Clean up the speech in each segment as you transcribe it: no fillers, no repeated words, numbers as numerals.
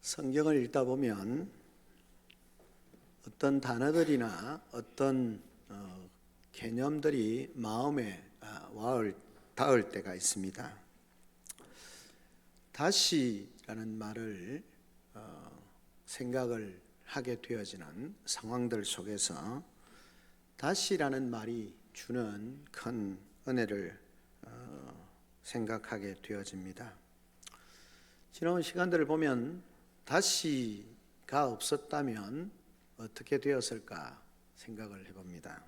성경을 읽다 보면 어떤 단어들이나 어떤 개념들이 마음에 닿을 때가 있습니다. 다시라는 말을 생각을 하게 되어지는 상황들 속에서 다시라는 말이 주는 큰 은혜를 생각하게 되어집니다. 지나온 시간들을 보면 다시가 없었다면 어떻게 되었을까 생각을 해봅니다.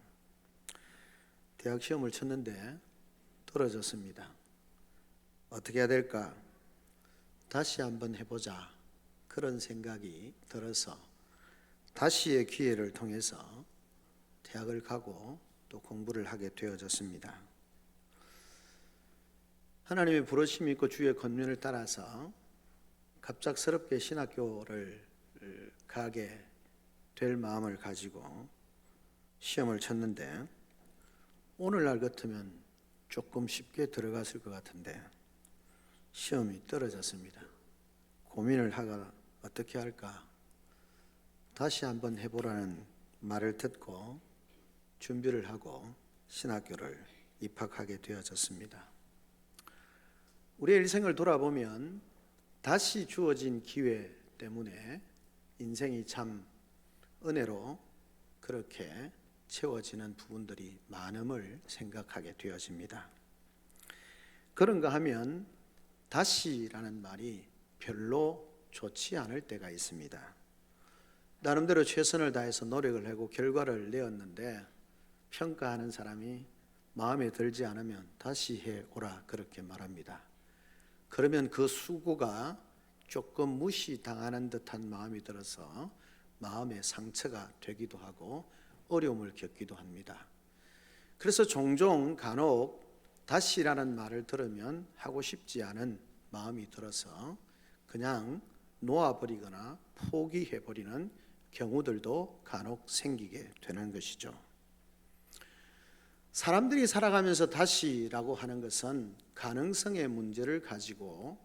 대학 시험을 쳤는데 떨어졌습니다. 어떻게 해야 될까? 다시 한번 해보자. 그런 생각이 들어서 다시의 기회를 통해서 대학을 가고 또 공부를 하게 되어졌습니다. 하나님의 부르심이 있고 주의 권면을 따라서 갑작스럽게 신학교를 가게 될 마음을 가지고 시험을 쳤는데 오늘날 같으면 조금 쉽게 들어갔을 것 같은데 시험이 떨어졌습니다. 고민을 하가 어떻게 할까? 다시 한번 해보라는 말을 듣고 준비를 하고 신학교를 입학하게 되어졌습니다. 우리의 일생을 돌아보면 다시 주어진 기회 때문에 인생이 참 은혜로 그렇게 채워지는 부분들이 많음을 생각하게 되어집니다. 그런가 하면 다시라는 말이 별로 좋지 않을 때가 있습니다. 나름대로 최선을 다해서 노력을 하고 결과를 내었는데 평가하는 사람이 마음에 들지 않으면 다시 해오라 그렇게 말합니다. 그러면 그 수고가 조금 무시당하는 듯한 마음이 들어서 마음의 상처가 되기도 하고 어려움을 겪기도 합니다. 그래서 종종 간혹 다시라는 말을 들으면 하고 싶지 않은 마음이 들어서 그냥 놓아버리거나 포기해버리는 경우들도 간혹 생기게 되는 것이죠. 사람들이 살아가면서 다시라고 하는 것은 가능성의 문제를 가지고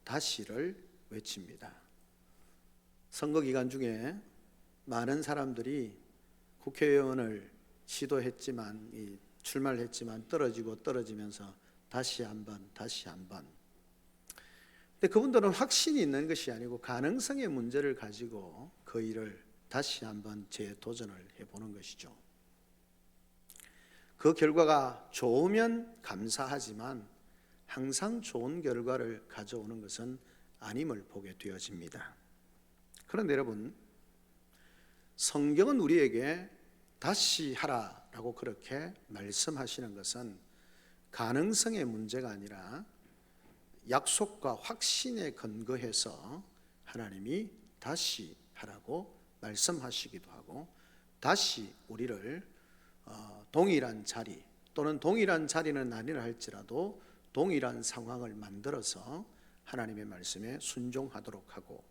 다시를 외칩니다. 선거 기간 중에 많은 사람들이 국회의원을 시도했지만 출마를 했지만 떨어지면서 다시 한번 근데 그분들은 확신이 있는 것이 아니고 가능성의 문제를 가지고 그 일을 다시 한번 재도전을 해보는 것이죠. 그 결과가 좋으면 감사하지만 항상 좋은 결과를 가져오는 것은 아님을 보게 되어집니다. 그런데 여러분, 성경은 우리에게 다시 하라라고 그렇게 말씀하시는 것은 가능성의 문제가 아니라 약속과 확신에 근거해서 하나님이 다시 하라고 말씀하시기도 하고 다시 우리를 동일한 자리 또는 동일한 자리는 아니라 할지라도 동일한 상황을 만들어서 하나님의 말씀에 순종하도록 하고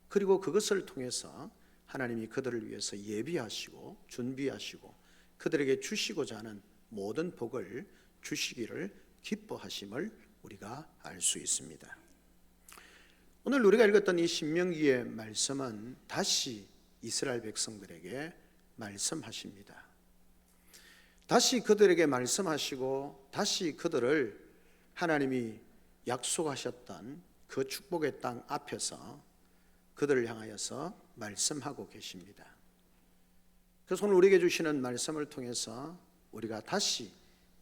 그리고 그것을 통해서 하나님이 그들을 위해서 예비하시고 준비하시고 그들에게 주시고자 하는 모든 복을 주시기를 기뻐하심을 우리가 알 수 있습니다. 오늘 우리가 읽었던 이 신명기의 말씀은 다시 이스라엘 백성들에게 말씀하십니다. 다시 그들에게 말씀하시고 다시 그들을 하나님이 약속하셨던 그 축복의 땅 앞에서 그들을 향하여서 말씀하고 계십니다. 그래서 오늘 우리에게 주시는 말씀을 통해서 우리가 다시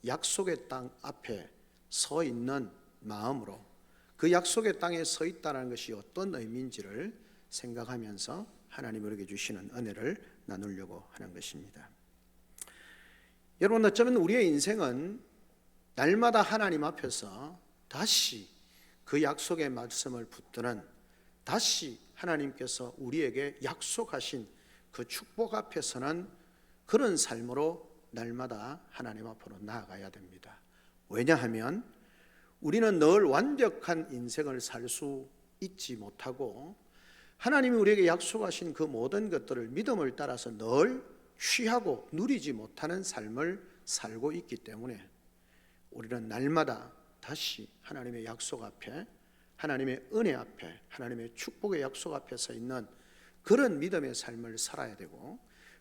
약속의 땅 앞에 서 있는 마음으로 그 약속의 땅에 서 있다는 것이 어떤 의미인지를 생각하면서 하나님 우리에게 주시는 은혜를 나누려고 하는 것입니다. 여러분, 어쩌면 우리의 인생은 날마다 하나님 앞에서 다시 그 약속의 말씀을 붙드는 다시 하나님께서 우리에게 약속하신 그 축복 앞에서는 그런 삶으로 날마다 하나님 앞으로 나아가야 됩니다. 왜냐하면 우리는 늘 완벽한 인생을 살 수 있지 못하고 하나님이 우리에게 약속하신 그 모든 것들을 믿음을 따라서 늘 취하고 누리지 못하는 삶을 살고 있기 때문에 우리는 날마다 다시 하나님의 약속 앞에 하나님의 은혜 앞에, 하나님의 축복의 약속 앞에 서 있는 그런 믿음의 삶을 살아야 되고,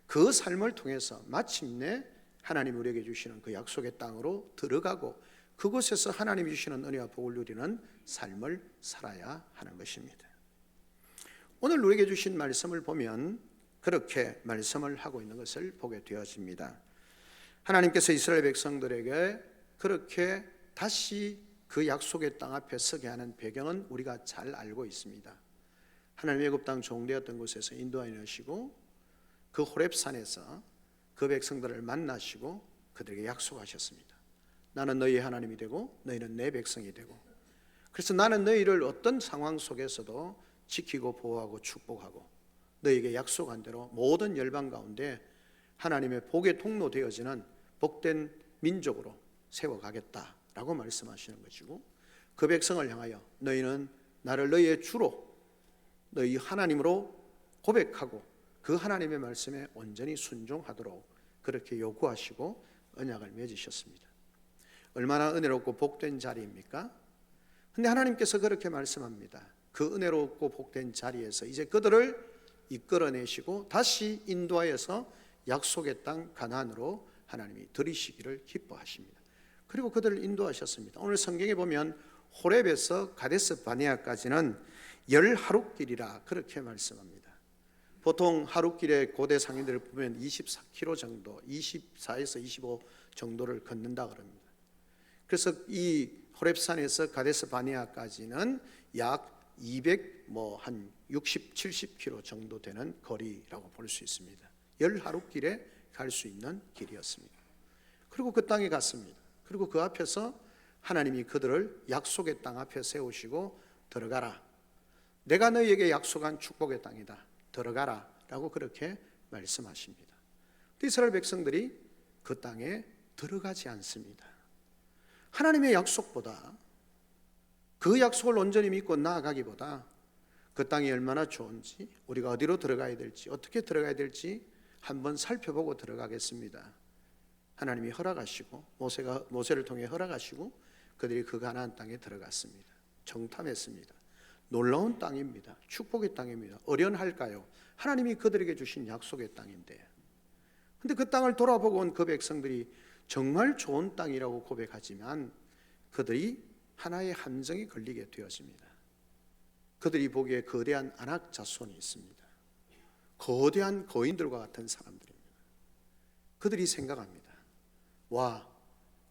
그 삶을 통해서 마침내 하나님 우리에게 주시는 그 약속의 땅으로 들어가고 그곳에서 하나님이 주시는 은혜와 복을 누리는 삶을 살아야 하는 것입니다. 오늘 우리에게 주신 말씀을 보면 그렇게 말씀을 하고 있는 것을 보게 되어집니다. 하나님께서 이스라엘 백성들에게 그렇게 다시 그 약속의 땅 앞에 서게 하는 배경은 우리가 잘 알고 있습니다. 하나님 애굽 땅 종되었던 곳에서 인도하여 내시고 그 호렙산에서 그 백성들을 만나시고 그들에게 약속하셨습니다. 나는 너희의 하나님이 되고 너희는 내 백성이 되고, 그래서 나는 너희를 어떤 상황 속에서도 지키고 보호하고 축복하고 너희에게 약속한 대로 모든 열방 가운데 하나님의 복의 통로 되어지는 복된 민족으로 세워가겠다라고 말씀하시는 것이고, 그 백성을 향하여 너희는 나를 너희의 주로 너희 하나님으로 고백하고 그 하나님의 말씀에 온전히 순종하도록 그렇게 요구하시고 언약을 맺으셨습니다. 얼마나 은혜롭고 복된 자리입니까? 근데 하나님께서 그렇게 말씀합니다. 그 은혜롭고 복된 자리에서 이제 그들을 이끌어내시고 다시 인도하여서 약속의 땅 가나안으로 하나님이 들이시기를 기뻐하십니다. 그리고 그들을 인도하셨습니다. 오늘 성경에 보면 호렙에서 가데스 바네아까지는 10하룻길이라 그렇게 말씀합니다. 보통 하룻길에 고대 상인들을 보면 24km 정도, 24에서 25 정도를 걷는다 그럽니다. 그래서 이 호렙산에서 가데스 바네아까지는 약 60, 70km 정도 되는 거리라고 볼 수 있습니다. 10하룻길에 갈 수 있는 길이었습니다. 그리고 그 땅에 갔습니다. 그리고 그 앞에서 하나님이 그들을 약속의 땅 앞에 세우시고 들어가라, 내가 너희에게 약속한 축복의 땅이다, 들어가라 라고 그렇게 말씀하십니다. 이스라엘 백성들이 그 땅에 들어가지 않습니다. 하나님의 약속보다, 그 약속을 온전히 믿고 나아가기보다 그 땅이 얼마나 좋은지, 우리가 어디로 들어가야 될지, 어떻게 들어가야 될지 한번 살펴보고 들어가겠습니다. 하나님이 허락하시고 모세를 통해 허락하시고 그들이 그 가나안 땅에 들어갔습니다. 정탐했습니다. 놀라운 땅입니다. 축복의 땅입니다. 어련할까요? 하나님이 그들에게 주신 약속의 땅인데, 근데 그 땅을 돌아보고 온 그 백성들이 정말 좋은 땅이라고 고백하지만 그들이 하나의 함정에 걸리게 되었습니다. 그들이 보기에 거대한 아낙 자손이 있습니다. 거대한 거인들과 같은 사람들입니다. 그들이 생각합니다. 와,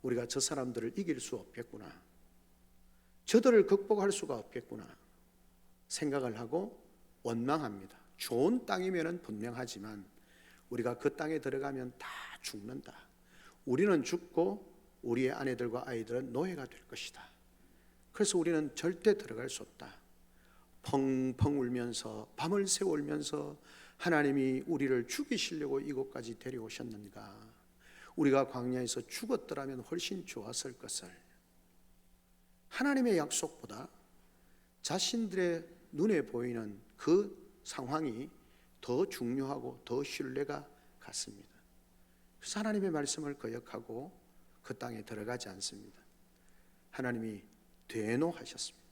우리가 저 사람들을 이길 수 없겠구나, 저들을 극복할 수가 없겠구나 생각을 하고 원망합니다. 좋은 땅이면 분명하지만 우리가 그 땅에 들어가면 다 죽는다, 우리는 죽고 우리의 아내들과 아이들은 노예가 될 것이다, 그래서 우리는 절대 들어갈 수 없다. 펑펑 울면서 밤을 새워 울면서 하나님이 우리를 죽이시려고 이곳까지 데려오셨는가, 우리가 광야에서 죽었더라면 훨씬 좋았을 것을. 하나님의 약속보다 자신들의 눈에 보이는 그 상황이 더 중요하고 더 신뢰가 갔습니다. 그래서 하나님의 말씀을 거역하고 그 땅에 들어가지 않습니다. 하나님이 대노하셨습니다.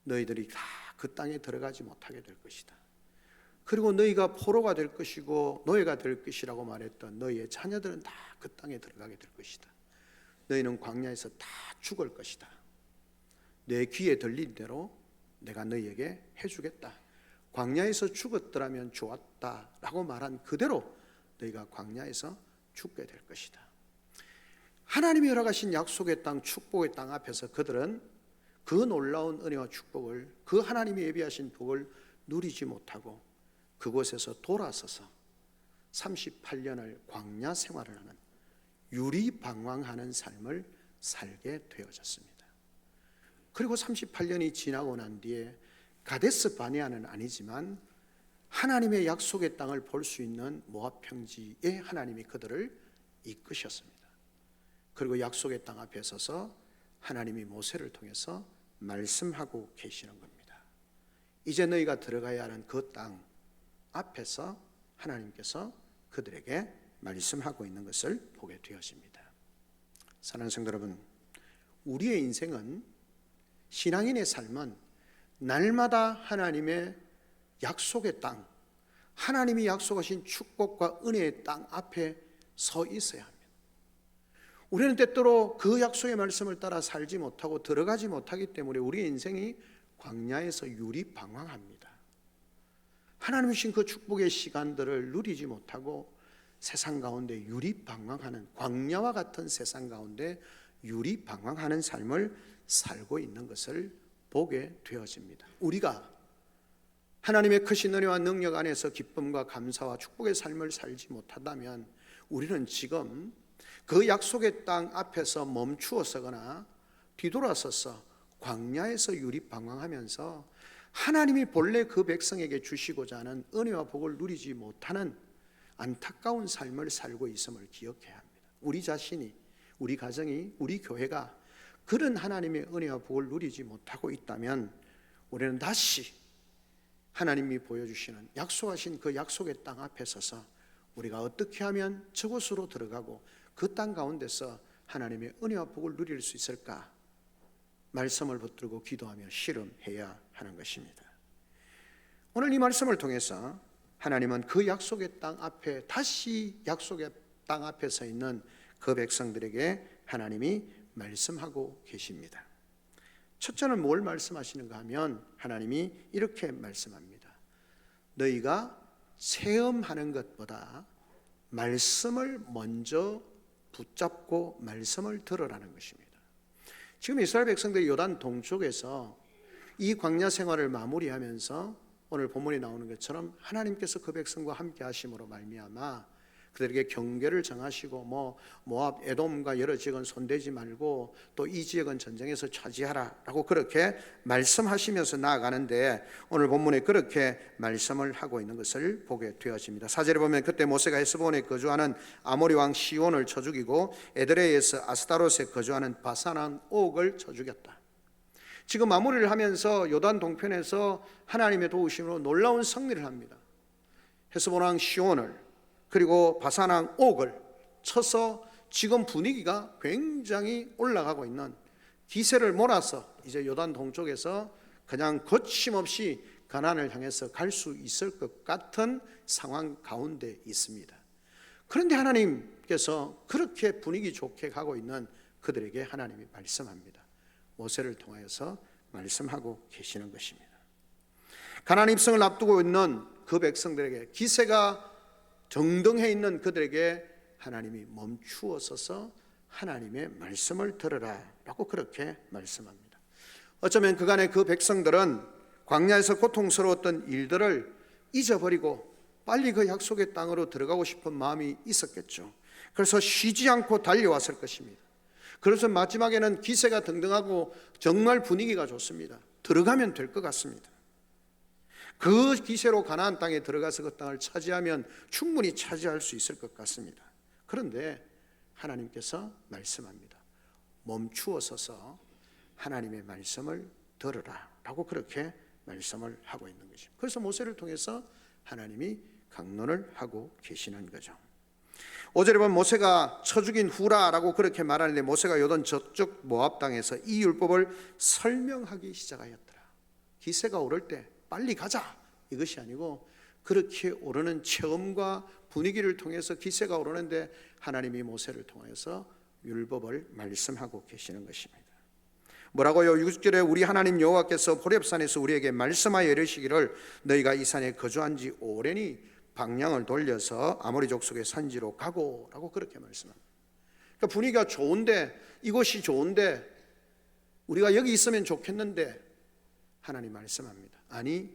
너희들이 다 그 땅에 들어가지 못하게 될 것이다. 그리고 너희가 포로가 될 것이고 노예가 될 것이라고 말했던 너희의 자녀들은 다 그 땅에 들어가게 될 것이다. 너희는 광야에서 다 죽을 것이다. 내 귀에 들린 대로 내가 너희에게 해주겠다. 광야에서 죽었더라면 좋았다라고 말한 그대로 너희가 광야에서 죽게 될 것이다. 하나님이 허락하신 약속의 땅, 축복의 땅 앞에서 그들은 그 놀라운 은혜와 축복을, 그 하나님이 예비하신 복을 누리지 못하고 그곳에서 돌아서서 38년을 광야 생활을 하는, 유리방황하는 삶을 살게 되어졌습니다. 그리고 38년이 지나고 난 뒤에 가데스 바네아는 아니지만 하나님의 약속의 땅을 볼 수 있는 모압 평지에 하나님이 그들을 이끄셨습니다. 그리고 약속의 땅 앞에 서서 하나님이 모세를 통해서 말씀하고 계시는 겁니다. 이제 너희가 들어가야 하는 그 땅 앞에서 하나님께서 그들에게 말씀하고 있는 것을 보게 되었습니다. 사랑하는 성도 여러분, 우리의 인생은 신앙인의 삶은 날마다 하나님의 약속의 땅, 하나님이 약속하신 축복과 은혜의 땅 앞에 서 있어야 합니다. 우리는 때때로 그 약속의 말씀을 따라 살지 못하고 들어가지 못하기 때문에 우리의 인생이 광야에서 유리방황합니다. 하나님이 주신 그 축복의 시간들을 누리지 못하고 세상 가운데 유리방황하는, 광야와 같은 세상 가운데 유리방황하는 삶을 살고 있는 것을 보게 되어집니다. 우리가 하나님의 크신 은혜와 능력 안에서 기쁨과 감사와 축복의 삶을 살지 못한다면 우리는 지금 그 약속의 땅 앞에서 멈추어서거나 뒤돌아서서 광야에서 유리방황하면서 하나님이 본래 그 백성에게 주시고자 하는 은혜와 복을 누리지 못하는 안타까운 삶을 살고 있음을 기억해야 합니다. 우리 자신이, 우리 가정이, 우리 교회가 그런 하나님의 은혜와 복을 누리지 못하고 있다면 우리는 다시 하나님이 보여주시는 약속하신 그 약속의 땅 앞에 서서 우리가 어떻게 하면 저곳으로 들어가고 그 땅 가운데서 하나님의 은혜와 복을 누릴 수 있을까? 말씀을 붙들고 기도하며 씨름해야 하는 것입니다. 오늘 이 말씀을 통해서 하나님은 그 약속의 땅 앞에, 다시 약속의 땅 앞에 서 있는 그 백성들에게 하나님이 말씀하고 계십니다. 첫째는 뭘 말씀하시는가 하면 하나님이 이렇게 말씀합니다. 너희가 체험하는 것보다 말씀을 먼저 붙잡고 말씀을 들으라는 것입니다. 지금 이스라엘 백성들이 요단 동쪽에서 이 광야 생활을 마무리하면서 오늘 본문에 나오는 것처럼 하나님께서 그 백성과 함께 하심으로 말미암아 그들에게 경계를 정하시고 모압, 에돔과 여러 지역은 손대지 말고 또 이 지역은 전쟁에서 차지하라라고 그렇게 말씀하시면서 나아가는데 오늘 본문에 그렇게 말씀을 하고 있는 것을 보게 되어집니다. 4절에 보면 그때 모세가 헤스본에 거주하는 아모리 왕 시온을 쳐 죽이고 에드레이에서 아스타롯에 거주하는 바산 옥을 쳐 죽였다. 지금 마무리를 하면서 요단 동편에서 하나님의 도우심으로 놀라운 승리를 합니다. 헤스본 왕 시온을 그리고 바산왕 옥을 쳐서 지금 분위기가 굉장히 올라가고 있는, 기세를 몰아서 이제 요단 동쪽에서 그냥 거침없이 가나안을 향해서 갈 수 있을 것 같은 상황 가운데 있습니다. 그런데 하나님께서 그렇게 분위기 좋게 가고 있는 그들에게 하나님이 말씀합니다. 모세를 통하여서 말씀하고 계시는 것입니다. 가나안 입성을 앞두고 있는 그 백성들에게, 기세가 정등해 있는 그들에게 하나님이 멈추어 서서 하나님의 말씀을 들으라 라고 그렇게 말씀합니다. 어쩌면 그간의 그 백성들은 광야에서 고통스러웠던 일들을 잊어버리고 빨리 그 약속의 땅으로 들어가고 싶은 마음이 있었겠죠. 그래서 쉬지 않고 달려왔을 것입니다. 그래서 마지막에는 기세가 등등하고 정말 분위기가 좋습니다. 들어가면 될 것 같습니다. 그 기세로 가나안 땅에 들어가서 그 땅을 차지하면 충분히 차지할 수 있을 것 같습니다. 그런데 하나님께서 말씀합니다. 멈추어 서서 하나님의 말씀을 들으라 라고 그렇게 말씀을 하고 있는 거죠. 그래서 모세를 통해서 하나님이 강론을 하고 계시는 거죠. 5절에 보면 모세가 쳐 죽인 후라라고 그렇게 말하는데 모세가 요단 저쪽 모압 땅에서 이 율법을 설명하기 시작하였더라. 기세가 오를 때 빨리 가자 이것이 아니고 그렇게 오르는 체험과 분위기를 통해서 기세가 오르는데 하나님이 모세를 통해서 율법을 말씀하고 계시는 것입니다. 뭐라고요? 6절에 우리 하나님 여호와께서 호렙산에서 우리에게 말씀하여 이르시기를 너희가 이 산에 거주한 지 오래니 방향을 돌려서 아모리 족속의 산지로 가고 라고 그렇게 말씀합니다. 그러니까 분위기가 좋은데, 이곳이 좋은데 우리가 여기 있으면 좋겠는데 하나님 말씀합니다. 아니,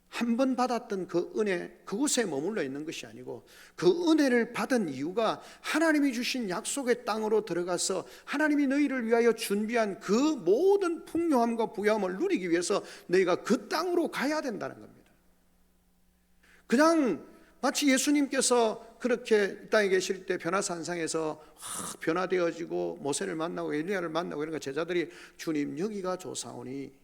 한 번 받았던 그 은혜, 그곳에 머물러 있는 것이 아니고 그 은혜를 받은 이유가 하나님이 주신 약속의 땅으로 들어가서 하나님이 너희를 위하여 준비한 그 모든 풍요함과 부유함을 누리기 위해서 너희가 그 땅으로 가야 된다는 겁니다. 그냥 마치 예수님께서 그렇게 이 땅에 계실 때 변화산상에서 변화되어지고 모세를 만나고 엘리야를 만나고 이런 거 제자들이 주님 여기가 좋사오니,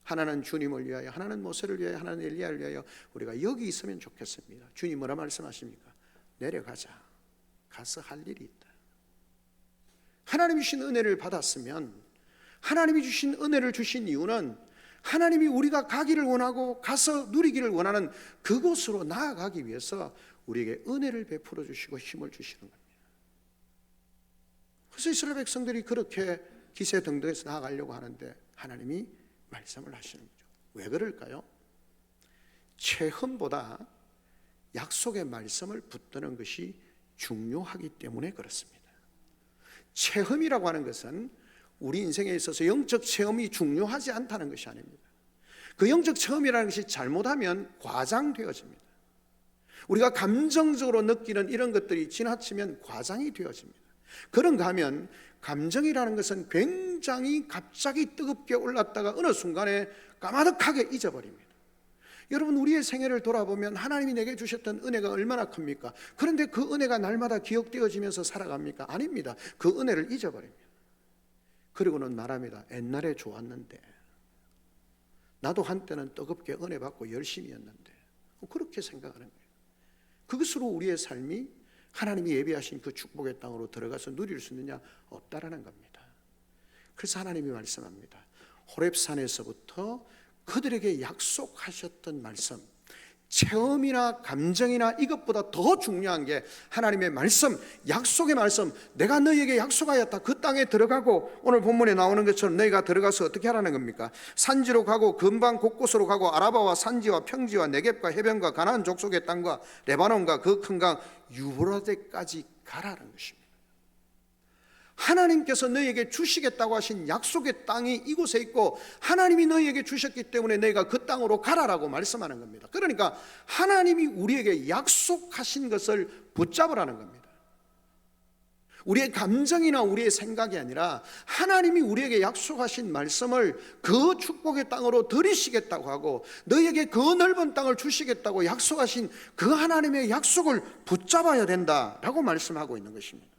하나는 주님을 위하여, 하나는 모세를 위하여, 하나는 엘리야를 위하여 우리가 여기 있으면 좋겠습니다. 주님 뭐라 말씀하십니까? 내려가자. 가서 할 일이 있다. 하나님이 주신 은혜를 받았으면 하나님이 주신 은혜를 주신 이유는 하나님이 우리가 가기를 원하고 가서 누리기를 원하는 그곳으로 나아가기 위해서 우리에게 은혜를 베풀어 주시고 힘을 주시는 겁니다. 그래서 이스라엘 백성들이 그렇게 기세등등해서 나아가려고 하는데 하나님이 말씀을 하시는 거죠. 왜 그럴까요? 체험보다 약속의 말씀을 붙드는 것이 중요하기 때문에 그렇습니다. 체험이라고 하는 것은 우리 인생에 있어서 영적 체험이 중요하지 않다는 것이 아닙니다. 그 영적 체험이라는 것이 잘못하면 과장되어집니다. 우리가 감정적으로 느끼는 이런 것들이 지나치면 과장이 되어집니다. 그런가 하면 감정이라는 것은 굉장히 갑자기 뜨겁게 올랐다가 어느 순간에 까마득하게 잊어버립니다. 여러분, 우리의 생애를 돌아보면 하나님이 내게 주셨던 은혜가 얼마나 큽니까? 그런데 그 은혜가 날마다 기억되어지면서 살아갑니까? 아닙니다. 그 은혜를 잊어버립니다. 그리고는 말합니다. 옛날에 좋았는데, 나도 한때는 뜨겁게 은혜 받고 열심히 했는데, 그렇게 생각하는 거예요. 그것으로 우리의 삶이 하나님이 예비하신 그 축복의 땅으로 들어가서 누릴 수 있느냐? 없다라는 겁니다. 그래서 하나님이 말씀합니다. 호렙산에서부터 그들에게 약속하셨던 말씀, 체험이나 감정이나 이것보다 더 중요한 게 하나님의 말씀, 약속의 말씀. 내가 너희에게 약속하였다. 그 땅에 들어가고, 오늘 본문에 나오는 것처럼 너희가 들어가서 어떻게 하라는 겁니까? 산지로 가고 근방 곳곳으로 가고 아라바와 산지와 평지와 네겝과 해변과 가나안 족속의 땅과 레바논과 그 큰 강 유브라데까지 가라는 것입니다. 하나님께서 너희에게 주시겠다고 하신 약속의 땅이 이곳에 있고, 하나님이 너희에게 주셨기 때문에 너희가 그 땅으로 가라라고 말씀하는 겁니다. 그러니까 하나님이 우리에게 약속하신 것을 붙잡으라는 겁니다. 우리의 감정이나 우리의 생각이 아니라 하나님이 우리에게 약속하신 말씀을 그 축복의 땅으로 들이시겠다고 하고, 너희에게 그 넓은 땅을 주시겠다고 약속하신 그 하나님의 약속을 붙잡아야 된다라고 말씀하고 있는 것입니다.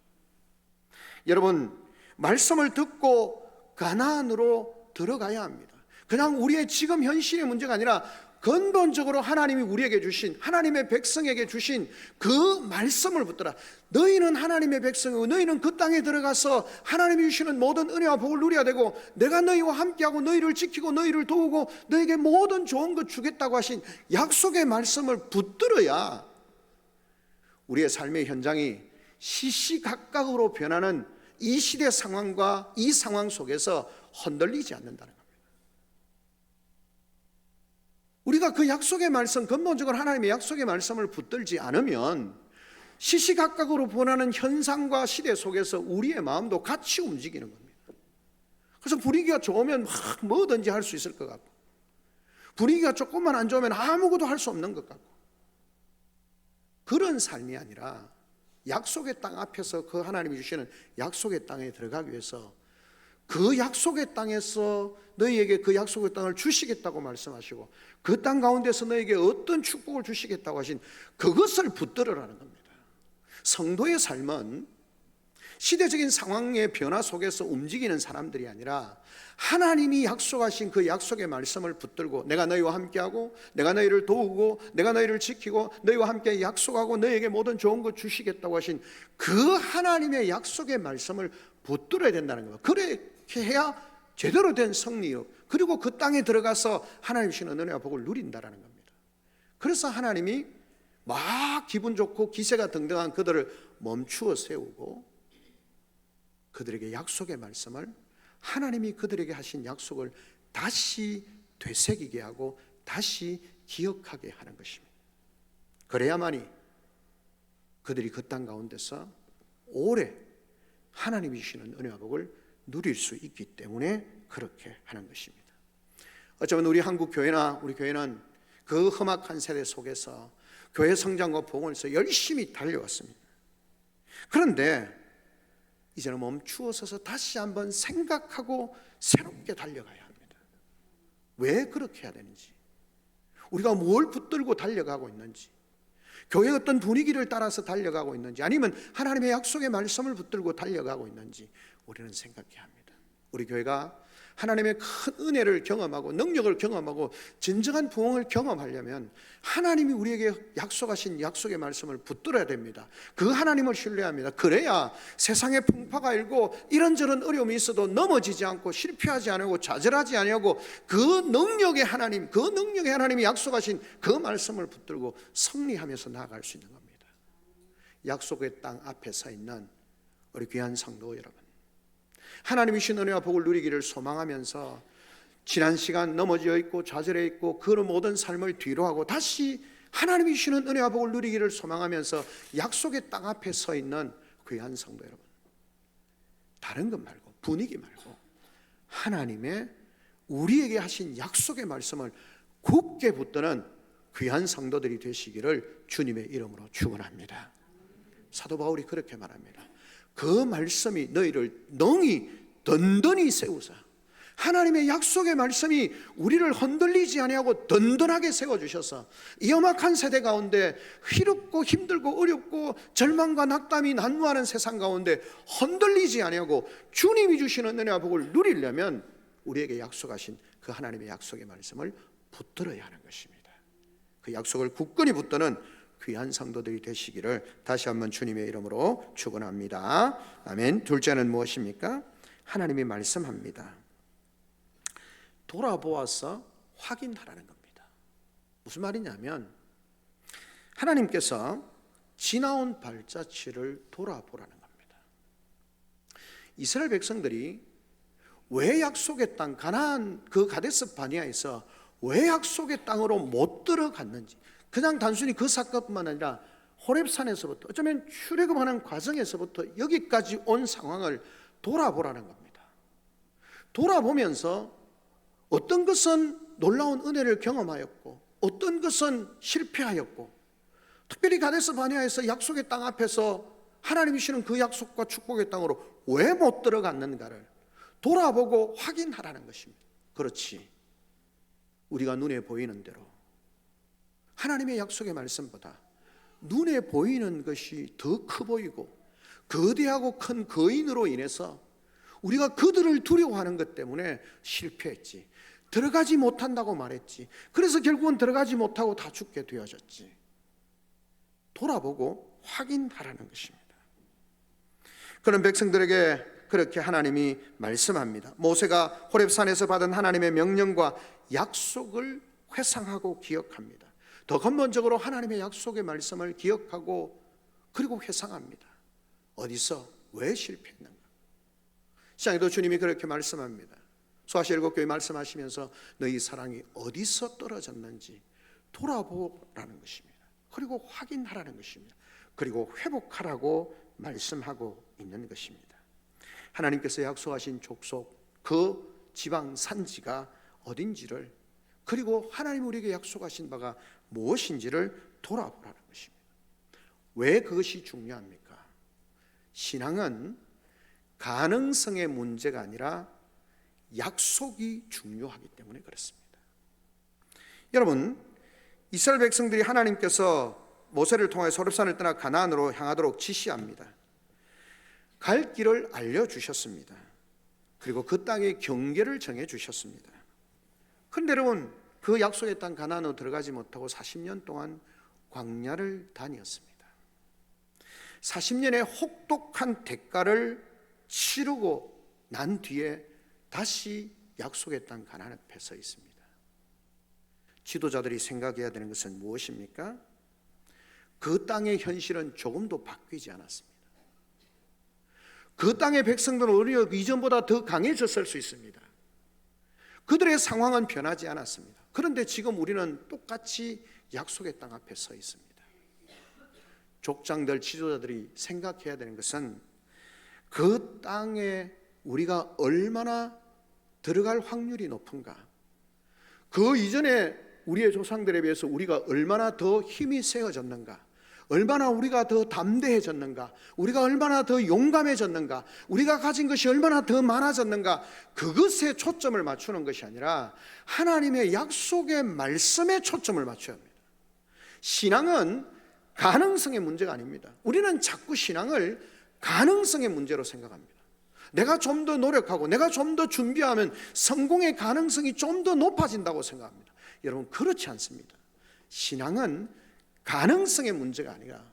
여러분, 말씀을 듣고 가나안으로 들어가야 합니다. 그냥 우리의 지금 현실의 문제가 아니라 근본적으로 하나님이 우리에게 주신, 하나님의 백성에게 주신 그 말씀을 붙들어. 너희는 하나님의 백성이고 너희는 그 땅에 들어가서 하나님이 주시는 모든 은혜와 복을 누려야 되고, 내가 너희와 함께하고 너희를 지키고 너희를 도우고 너희에게 모든 좋은 것 주겠다고 하신 약속의 말씀을 붙들어야 우리의 삶의 현장이 시시각각으로 변하는 이 시대 상황과 이 상황 속에서 흔들리지 않는다는 겁니다. 우리가 그 약속의 말씀, 근본적으로 하나님의 약속의 말씀을 붙들지 않으면 시시각각으로 변하는 현상과 시대 속에서 우리의 마음도 같이 움직이는 겁니다. 그래서 분위기가 좋으면 막 뭐든지 할 수 있을 것 같고, 분위기가 조금만 안 좋으면 아무것도 할 수 없는 것 같고, 그런 삶이 아니라 약속의 땅 앞에서 그 하나님이 주시는 약속의 땅에 들어가기 위해서 그 약속의 땅에서 너희에게 그 약속의 땅을 주시겠다고 말씀하시고, 그 땅 가운데서 너희에게 어떤 축복을 주시겠다고 하신 그것을 붙들으라는 겁니다. 성도의 삶은 시대적인 상황의 변화 속에서 움직이는 사람들이 아니라 하나님이 약속하신 그 약속의 말씀을 붙들고, 내가 너희와 함께하고 내가 너희를 도우고 내가 너희를 지키고 너희와 함께 약속하고 너희에게 모든 좋은 것 주시겠다고 하신 그 하나님의 약속의 말씀을 붙들어야 된다는 거예요. 그렇게 해야 제대로 된 승리요, 그리고 그 땅에 들어가서 하나님 주시는 은혜와 복을 누린다는 겁니다. 그래서 하나님이 막 기분 좋고 기세가 등등한 그들을 멈추어 세우고 그들에게 약속의 말씀을, 하나님이 그들에게 하신 약속을 다시 되새기게 하고 다시 기억하게 하는 것입니다. 그래야만이 그들이 그 땅 가운데서 오래 하나님이 주시는 은혜와 복을 누릴 수 있기 때문에 그렇게 하는 것입니다. 어쩌면 우리 한국 교회나 우리 교회는 그 험악한 세대 속에서 교회 성장과 복음을 위해서 열심히 달려왔습니다. 그런데 이제는 멈추어 서서 다시 한번 생각하고 새롭게 달려가야 합니다. 왜 그렇게 해야 되는지, 우리가 뭘 붙들고 달려가고 있는지, 교회의 어떤 분위기를 따라서 달려가고 있는지, 아니면 하나님의 약속의 말씀을 붙들고 달려가고 있는지 우리는 생각해야 합니다. 우리 교회가 하나님의 큰 은혜를 경험하고 능력을 경험하고 진정한 부흥을 경험하려면 하나님이 우리에게 약속하신 약속의 말씀을 붙들어야 됩니다. 그 하나님을 신뢰합니다. 그래야 세상에 풍파가 일고 이런저런 어려움이 있어도 넘어지지 않고 실패하지 않고 좌절하지 아니하고 그 능력의 하나님이 약속하신 그 말씀을 붙들고 승리하면서 나아갈 수 있는 겁니다. 약속의 땅 앞에 서 있는 우리 귀한 성도 여러분, 하나님이 주신 은혜와 복을 누리기를 소망하면서 지난 시간 넘어져 있고 좌절해 있고 그 모든 삶을 뒤로하고 다시 하나님이 주시는 은혜와 복을 누리기를 소망하면서 약속의 땅 앞에 서 있는 귀한 성도 여러분, 다른 것 말고 분위기 말고 하나님의 우리에게 하신 약속의 말씀을 굳게 붙드는 귀한 성도들이 되시기를 주님의 이름으로 축원합니다. 사도 바울이 그렇게 말합니다. 그 말씀이 너희를 능히 든든히 세우사, 하나님의 약속의 말씀이 우리를 흔들리지 아니하고 든든하게 세워주셔서 이 험악한 세대 가운데 휘렵고 힘들고 어렵고 절망과 낙담이 난무하는 세상 가운데 흔들리지 아니하고 주님이 주시는 은혜와 복을 누리려면 우리에게 약속하신 그 하나님의 약속의 말씀을 붙들어야 하는 것입니다. 그 약속을 굳건히 붙드는 귀한 성도들이 되시기를 다시 한번 주님의 이름으로 축원합니다. 아멘. 둘째는 무엇입니까? 하나님이 말씀합니다. 돌아보아서 확인하라는 겁니다. 무슨 말이냐면 하나님께서 지나온 발자취를 돌아보라는 겁니다. 이스라엘 백성들이 왜 약속의 땅 가나안 그 가데스 바네아에서 왜 약속의 땅으로 못 들어갔는지, 그냥 단순히 그 사건뿐만 아니라 호렙산에서부터 어쩌면 출애굽하는 과정에서부터 여기까지 온 상황을 돌아보라는 겁니다. 돌아보면서 어떤 것은 놀라운 은혜를 경험하였고 어떤 것은 실패하였고, 특별히 가데스 바네아에서 약속의 땅 앞에서 하나님이 주시는 그 약속과 축복의 땅으로 왜 못 들어갔는가를 돌아보고 확인하라는 것입니다. 그렇지, 우리가 눈에 보이는 대로 하나님의 약속의 말씀보다 눈에 보이는 것이 더 커 보이고 거대하고 큰 거인으로 인해서 우리가 그들을 두려워하는 것 때문에 실패했지, 들어가지 못한다고 말했지, 그래서 결국은 들어가지 못하고 다 죽게 되어졌지. 돌아보고 확인하라는 것입니다. 그런 백성들에게 그렇게 하나님이 말씀합니다. 모세가 호렙산에서 받은 하나님의 명령과 약속을 회상하고 기억합니다. 더 근본적으로 하나님의 약속의 말씀을 기억하고 그리고 회상합니다. 어디서 왜 실패했는가? 시장에도 주님이 그렇게 말씀합니다. 소아시 7교회 말씀하시면서 너희 사랑이 어디서 떨어졌는지 돌아보라는 것입니다. 그리고 확인하라는 것입니다. 그리고 회복하라고 말씀하고 있는 것입니다. 하나님께서 약속하신 족속, 그 지방 산지가 어딘지를, 그리고 하나님 우리에게 약속하신 바가 무엇인지를 돌아보라는 것입니다. 왜 그것이 중요합니까? 신앙은 가능성의 문제가 아니라 약속이 중요하기 때문에 그렇습니다. 여러분, 이스라엘 백성들이 하나님께서 모세를 통해 호렙산을 떠나 가나안으로 향하도록 지시합니다. 갈 길을 알려주셨습니다. 그리고 그 땅의 경계를 정해주셨습니다. 그런데 여러분, 그 약속의 땅 가나안으로 들어가지 못하고 40년 동안 광야를 다녔습니다. 40년의 혹독한 대가를 치르고 난 뒤에 다시 약속의 땅 가나안 앞에 서 있습니다. 지도자들이 생각해야 되는 것은 무엇입니까? 그 땅의 현실은 조금도 바뀌지 않았습니다. 그 땅의 백성들은 오히려 이전보다 더 강해졌을 수 있습니다. 그들의 상황은 변하지 않았습니다. 그런데 지금 우리는 똑같이 약속의 땅 앞에 서 있습니다. 족장들, 지도자들이 생각해야 되는 것은 그 땅에 우리가 얼마나 들어갈 확률이 높은가, 그 이전에 우리의 조상들에 비해서 우리가 얼마나 더 힘이 세워졌는가, 얼마나 우리가 더 담대해졌는가, 우리가 얼마나 더 용감해졌는가, 우리가 가진 것이 얼마나 더 많아졌는가, 그것에 초점을 맞추는 것이 아니라 하나님의 약속의 말씀에 초점을 맞춰야 합니다. 신앙은 가능성의 문제가 아닙니다. 우리는 자꾸 신앙을 가능성의 문제로 생각합니다. 내가 좀 더 노력하고 내가 좀 더 준비하면 성공의 가능성이 좀 더 높아진다고 생각합니다. 여러분, 그렇지 않습니다. 신앙은 가능성의 문제가 아니라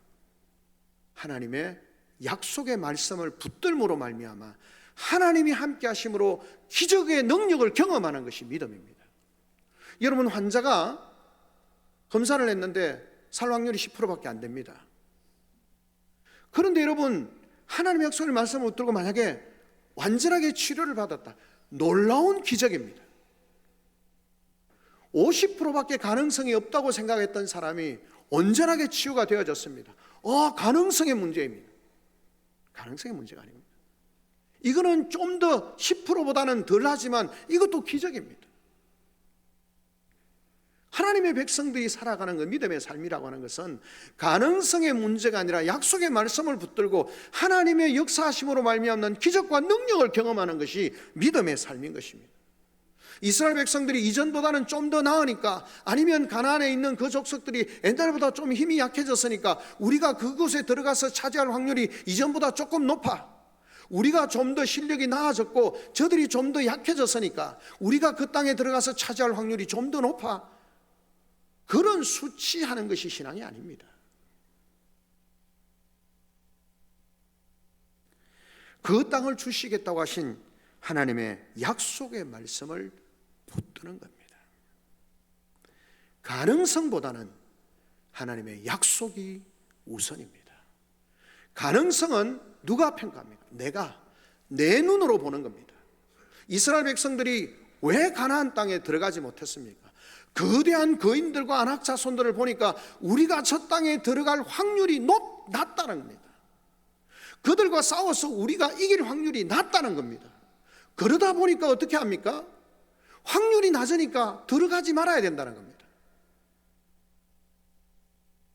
하나님의 약속의 말씀을 붙들므로 말미암아 하나님이 함께 하심으로 기적의 능력을 경험하는 것이 믿음입니다. 여러분, 환자가 검사를 했는데 살 확률이 10%밖에 안 됩니다. 그런데 여러분, 하나님의 약속의 말씀을 붙들고 만약에 완전하게 치료를 받았다, 놀라운 기적입니다. 50%밖에 가능성이 없다고 생각했던 사람이 온전하게 치유가 되어졌습니다. 가능성의 문제입니다. 가능성의 문제가 아닙니다. 이거는 좀 더 10%보다는 덜 하지만 이것도 기적입니다. 하나님의 백성들이 살아가는 것, 믿음의 삶이라고 하는 것은 가능성의 문제가 아니라 약속의 말씀을 붙들고 하나님의 역사하심으로 말미암는 기적과 능력을 경험하는 것이 믿음의 삶인 것입니다. 이스라엘 백성들이 이전보다는 좀 더 나으니까, 아니면 가나안에 있는 그 족속들이 옛날보다 좀 힘이 약해졌으니까 우리가 그곳에 들어가서 차지할 확률이 이전보다 조금 높아, 우리가 좀 더 실력이 나아졌고 저들이 좀 더 약해졌으니까 우리가 그 땅에 들어가서 차지할 확률이 좀 더 높아, 그런 수치하는 것이 신앙이 아닙니다. 그 땅을 주시겠다고 하신 하나님의 약속의 말씀을 붙드는 겁니다. 가능성보다는 하나님의 약속이 우선입니다. 가능성은 누가 평가합니까? 내가 내 눈으로 보는 겁니다. 이스라엘 백성들이 왜 가나안 땅에 들어가지 못했습니까? 거대한 거인들과 안악 자손들을 보니까 우리가 저 땅에 들어갈 확률이 낮다는 겁니다. 그들과 싸워서 우리가 이길 확률이 낮다는 겁니다. 그러다 보니까 어떻게 합니까? 확률이 낮으니까 들어가지 말아야 된다는 겁니다.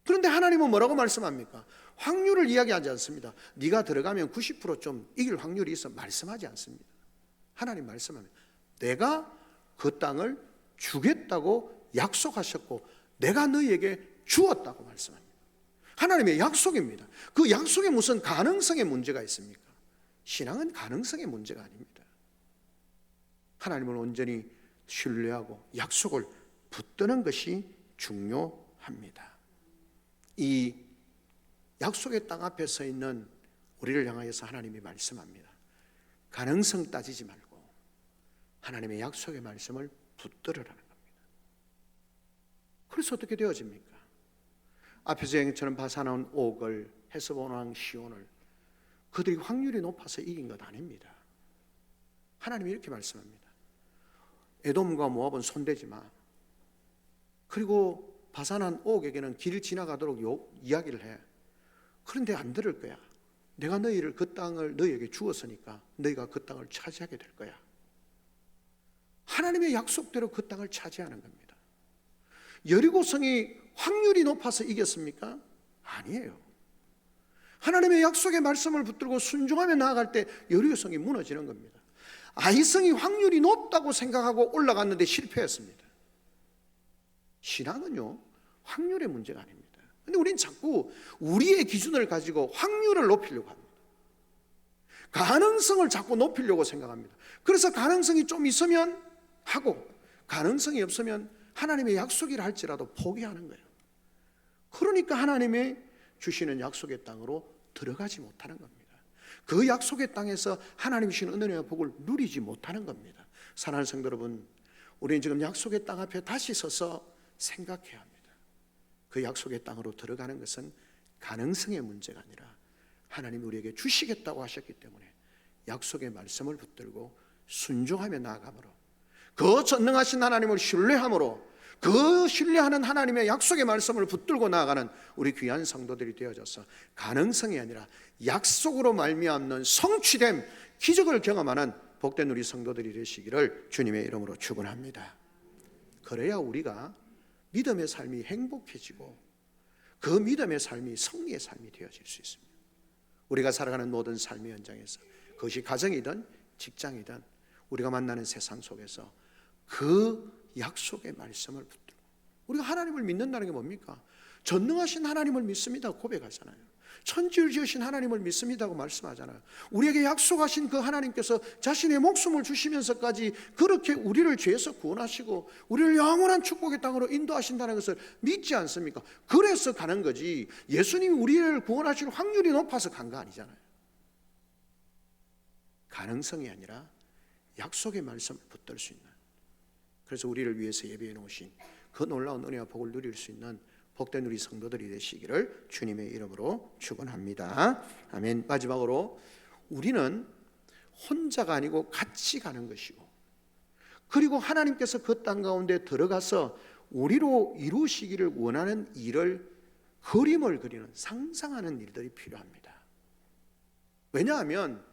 그런데 하나님은 뭐라고 말씀합니까? 확률을 이야기하지 않습니다. 네가 들어가면 90%좀 이길 확률이 있어 말씀하지 않습니다. 하나님 말씀합니다. 내가 그 땅을 주겠다고 약속하셨고 내가 너희에게 주었다고 말씀합니다. 하나님의 약속입니다. 그 약속에 무슨 가능성의 문제가 있습니까? 신앙은 가능성의 문제가 아닙니다. 하나님을 온전히 신뢰하고 약속을 붙드는 것이 중요합니다. 이 약속의 땅 앞에 서 있는 우리를 향하여서 하나님이 말씀합니다. 가능성 따지지 말고 하나님의 약속의 말씀을 붙들으라는 겁니다. 그래서 어떻게 되어집니까? 앞에서 얘기처럼 바산왕 옥을, 헤스본 왕 시온을 그들이 확률이 높아서 이긴 것 아닙니다. 하나님이 이렇게 말씀합니다. 에돔과 모압은 손대지 마. 그리고 바산왕 옥에게는 길 지나가도록 이야기를 해. 그런데 안 들을 거야. 내가 너희를 그 땅을 너희에게 주었으니까 너희가 그 땅을 차지하게 될 거야. 하나님의 약속대로 그 땅을 차지하는 겁니다. 여리고성이 확률이 높아서 이겼습니까? 아니에요. 하나님의 약속의 말씀을 붙들고 순종하며 나아갈 때 여리고성이 무너지는 겁니다. 아이성이 확률이 높다고 생각하고 올라갔는데 실패했습니다. 신앙은요, 확률의 문제가 아닙니다. 그런데 우리는 자꾸 우리의 기준을 가지고 확률을 높이려고 합니다. 가능성을 자꾸 높이려고 생각합니다. 그래서 가능성이 좀 있으면 하고 가능성이 없으면 하나님의 약속이라 할지라도 포기하는 거예요. 그러니까 하나님의 주시는 약속의 땅으로 들어가지 못하는 겁니다. 그 약속의 땅에서 하나님이 주시는 은혜와 복을 누리지 못하는 겁니다. 사랑하는 성도 여러분, 우리는 지금 약속의 땅 앞에 다시 서서 생각해야 합니다. 그 약속의 땅으로 들어가는 것은 가능성의 문제가 아니라 하나님이 우리에게 주시겠다고 하셨기 때문에 약속의 말씀을 붙들고 순종하며 나아가므로, 그 전능하신 하나님을 신뢰함으로, 그 신뢰하는 하나님의 약속의 말씀을 붙들고 나아가는 우리 귀한 성도들이 되어져서 가능성이 아니라 약속으로 말미암는 성취됨, 기적을 경험하는 복된 우리 성도들이 되시기를 주님의 이름으로 축원합니다. 그래야 우리가 믿음의 삶이 행복해지고 그 믿음의 삶이 승리의 삶이 되어질 수 있습니다. 우리가 살아가는 모든 삶의 현장에서, 그것이 가정이든 직장이든 우리가 만나는 세상 속에서 그 약속의 말씀을 붙들고, 우리가 하나님을 믿는다는 게 뭡니까? 전능하신 하나님을 믿습니다 고백하잖아요. 천지를 지으신 하나님을 믿습니다고 말씀하잖아요. 우리에게 약속하신 그 하나님께서 자신의 목숨을 주시면서까지 그렇게 우리를 죄에서 구원하시고 우리를 영원한 축복의 땅으로 인도하신다는 것을 믿지 않습니까? 그래서 가는 거지, 예수님이 우리를 구원하실 확률이 높아서 간 거 아니잖아요. 가능성이 아니라 약속의 말씀을 붙들 수 있는, 그래서 우리를 위해서 예비해 놓으신 그 놀라운 은혜와 복을 누릴 수 있는 복된 우리 성도들이 되시기를 주님의 이름으로 축원합니다. 아멘. 마지막으로 우리는 혼자가 아니고 같이 가는 것이고, 그리고 하나님께서 그 땅 가운데 들어가서 우리로 이루시기를 원하는 일을 그림을 그리는, 상상하는 일들이 필요합니다. 왜냐하면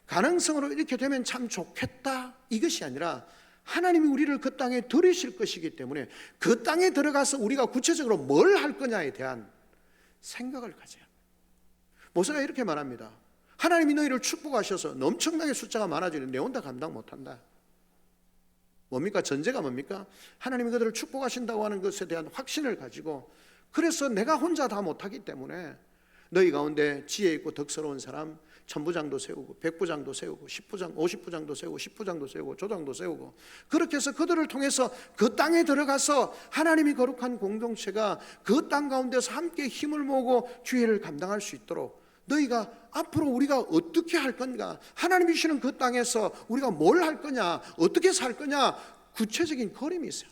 가능성으로 이렇게 되면 참 좋겠다 이것이 아니라 하나님이 우리를 그 땅에 들이실 것이기 때문에 그 땅에 들어가서 우리가 구체적으로 뭘 할 거냐에 대한 생각을 가져야 합니다. 모세가 이렇게 말합니다. 하나님이 너희를 축복하셔서 엄청나게 숫자가 많아지는 내 혼자 감당 못한다. 뭡니까? 전제가 뭡니까? 하나님이 그들을 축복하신다고 하는 것에 대한 확신을 가지고, 그래서 내가 혼자 다 못하기 때문에 너희 가운데 지혜 있고 덕스러운 사람 1000부장도 세우고 100부장도 세우고 10부장, 50부장도 세우고 10부장도 세우고 조장도 세우고, 그렇게 해서 그들을 통해서 그 땅에 들어가서 하나님이 거룩한 공동체가 그 땅 가운데서 함께 힘을 모으고 주의를 감당할 수 있도록 너희가 앞으로 우리가 어떻게 할 건가, 하나님이 주시는 그 땅에서 우리가 뭘 할 거냐, 어떻게 살 거냐, 구체적인 그림이 있어요.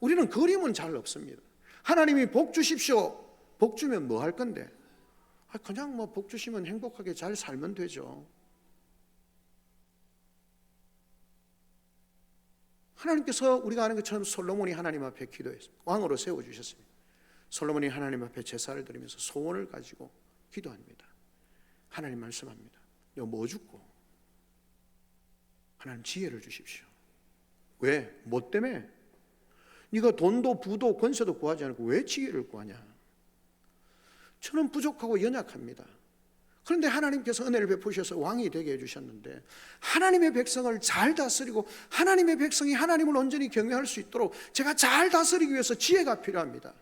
우리는 그림은 잘 없습니다. 하나님이 복 주십시오. 복 주면 뭐 할 건데? 그냥 뭐 복 주시면 행복하게 잘 살면 되죠. 하나님께서 우리가 아는 것처럼 솔로몬이 하나님 앞에 기도해서 왕으로 세워주셨습니다. 솔로몬이 하나님 앞에 제사를 드리면서 소원을 가지고 기도합니다. 하나님 말씀합니다. 너 뭐 죽고? 하나님 지혜를 주십시오. 왜? 뭐 때문에? 네가 돈도 부도 권세도 구하지 않고 왜 지혜를 구하냐? 저는 부족하고 연약합니다. 그런데 하나님께서 은혜를 베푸셔서 왕이 되게 해주셨는데, 하나님의 백성을 잘 다스리고 하나님의 백성이 하나님을 온전히 경외할 수 있도록 제가 잘 다스리기 위해서 지혜가 필요합니다.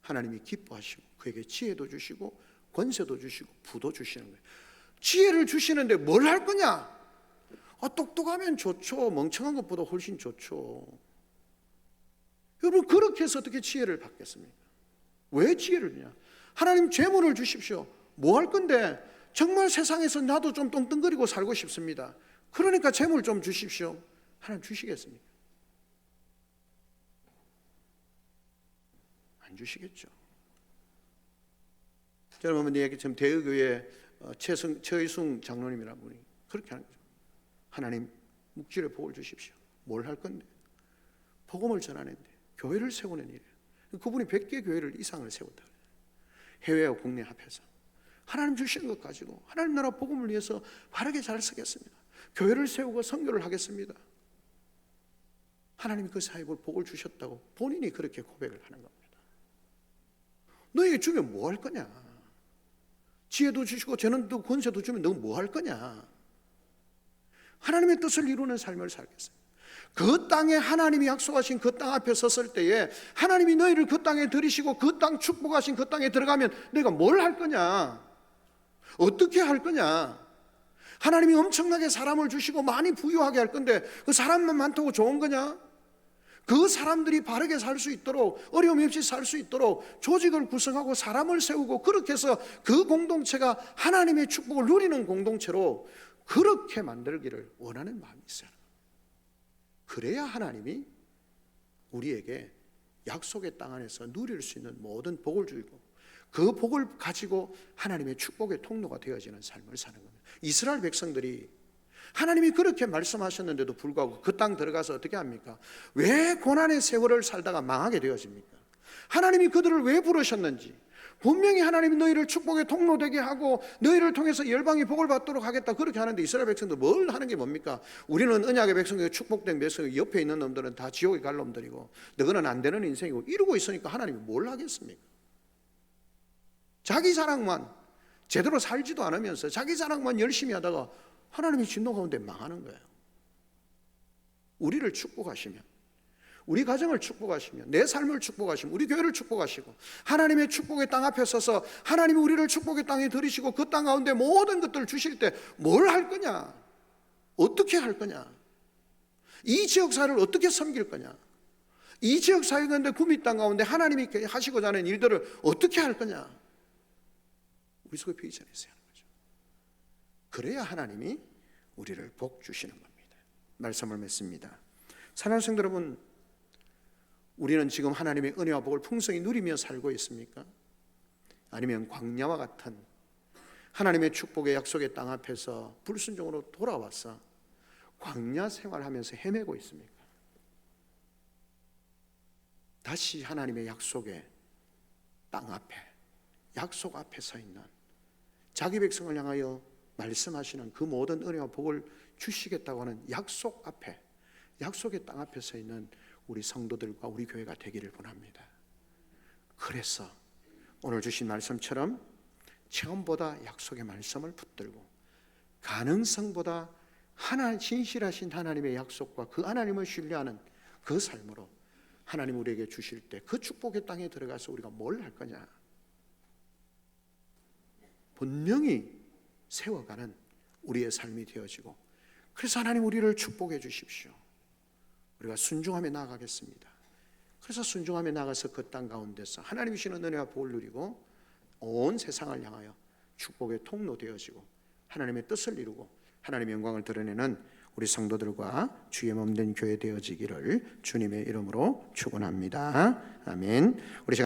하나님이 기뻐하시고 그에게 지혜도 주시고 권세도 주시고 부도 주시는 거예요. 지혜를 주시는데 뭘 할 거냐? 똑똑하면 좋죠. 멍청한 것보다 훨씬 좋죠. 여러분, 그렇게 해서 어떻게 지혜를 받겠습니까? 왜 지혜를 주냐? 하나님 재물을 주십시오. 뭐 할 건데? 정말 세상에서 나도 좀 떵떵거리고 살고 싶습니다. 그러니까 재물 좀 주십시오. 하나님 주시겠습니까? 안 주시겠죠. 여러분, 지금 대의교회 최의순 장로님이라는 분이 그렇게 하는 거죠. 하나님 묵지를 복을 주십시오. 뭘 할 건데? 복음을 전하는데 교회를 세우는 일이에요. 그분이 100개 교회를 이상을 세웠다. 해외와 국내 합해서 하나님 주시는 것 가지고 하나님 나라 복음을 위해서 바르게 잘 쓰겠습니다. 교회를 세우고 선교를 하겠습니다. 하나님이 그 사역을 복을 주셨다고 본인이 그렇게 고백을 하는 겁니다. 너에게 주면 뭐 할 거냐? 지혜도 주시고 재능도 권세도 주면 너 뭐 할 거냐? 하나님의 뜻을 이루는 삶을 살겠습니다. 그 땅에 하나님이 약속하신 그 땅 앞에 섰을 때에 하나님이 너희를 그 땅에 들이시고 그 땅 축복하신 그 땅에 들어가면 너희가 뭘 할 거냐? 어떻게 할 거냐? 하나님이 엄청나게 사람을 주시고 많이 부유하게 할 건데 그 사람만 많다고 좋은 거냐? 그 사람들이 바르게 살 수 있도록, 어려움 없이 살 수 있도록 조직을 구성하고 사람을 세우고 그렇게 해서 그 공동체가 하나님의 축복을 누리는 공동체로 그렇게 만들기를 원하는 마음이 있어요. 그래야 하나님이 우리에게 약속의 땅 안에서 누릴 수 있는 모든 복을 주고 그 복을 가지고 하나님의 축복의 통로가 되어지는 삶을 사는 겁니다. 이스라엘 백성들이 하나님이 그렇게 말씀하셨는데도 불구하고 그 땅 들어가서 어떻게 합니까? 왜 고난의 세월을 살다가 망하게 되어집니까? 하나님이 그들을 왜 부르셨는지, 분명히 하나님이 너희를 축복의 통로 되게 하고 너희를 통해서 열방이 복을 받도록 하겠다 그렇게 하는데 이스라엘 백성들 뭘 하는 게 뭡니까? 우리는 언약의 백성이고 축복된 백성이고 옆에 있는 놈들은 다 지옥에 갈 놈들이고 너희는 안 되는 인생이고 이러고 있으니까 하나님이 뭘 하겠습니까? 자기 자랑만 제대로 살지도 않으면서 자기 자랑만 열심히 하다가 하나님이 진노 가운데 망하는 거예요. 우리를 축복하시면, 우리 가정을 축복하시며 내 삶을 축복하시며 우리 교회를 축복하시고 하나님의 축복의 땅 앞에 서서 하나님이 우리를 축복의 땅에 들이시고 그 땅 가운데 모든 것들을 주실 때 뭘 할 거냐? 어떻게 할 거냐? 이 지역사회를 어떻게 섬길 거냐? 이 지역사회 가운데 구미 땅 가운데 하나님이 하시고자 하는 일들을 어떻게 할 거냐? 우리 속에 비전이 있어야 하는 거죠. 그래야 하나님이 우리를 복 주시는 겁니다. 말씀을 맺습니다. 사랑하는 성도 여러분, 우리는 지금 하나님의 은혜와 복을 풍성히 누리며 살고 있습니까? 아니면 광야와 같은 하나님의 축복의 약속의 땅 앞에서 불순종으로 돌아와서 광야 생활하면서 헤매고 있습니까? 다시 하나님의 약속의 땅 앞에, 약속 앞에 서 있는 자기 백성을 향하여 말씀하시는 그 모든 은혜와 복을 주시겠다고 하는 약속 앞에, 약속의 땅 앞에 서 있는 우리 성도들과 우리 교회가 되기를 원합니다. 그래서 오늘 주신 말씀처럼 체험보다 약속의 말씀을 붙들고 가능성보다 진실하신 하나님의 약속과 그 하나님을 신뢰하는 그 삶으로 하나님 우리에게 주실 때 그 축복의 땅에 들어가서 우리가 뭘 할 거냐? 분명히 세워가는 우리의 삶이 되어지고, 그래서 하나님 우리를 축복해 주십시오. 우리가 순종하며 나아가겠습니다. 그래서 순종하며 나가서 그 땅 가운데서 하나님이 주시는 은혜와 복을 누리고 온 세상을 향하여 축복의 통로 되어지고 하나님의 뜻을 이루고 하나님의 영광을 드러내는 우리 성도들과 주의 몸된 교회 되어지기를 주님의 이름으로 축원합니다. 아멘. 우리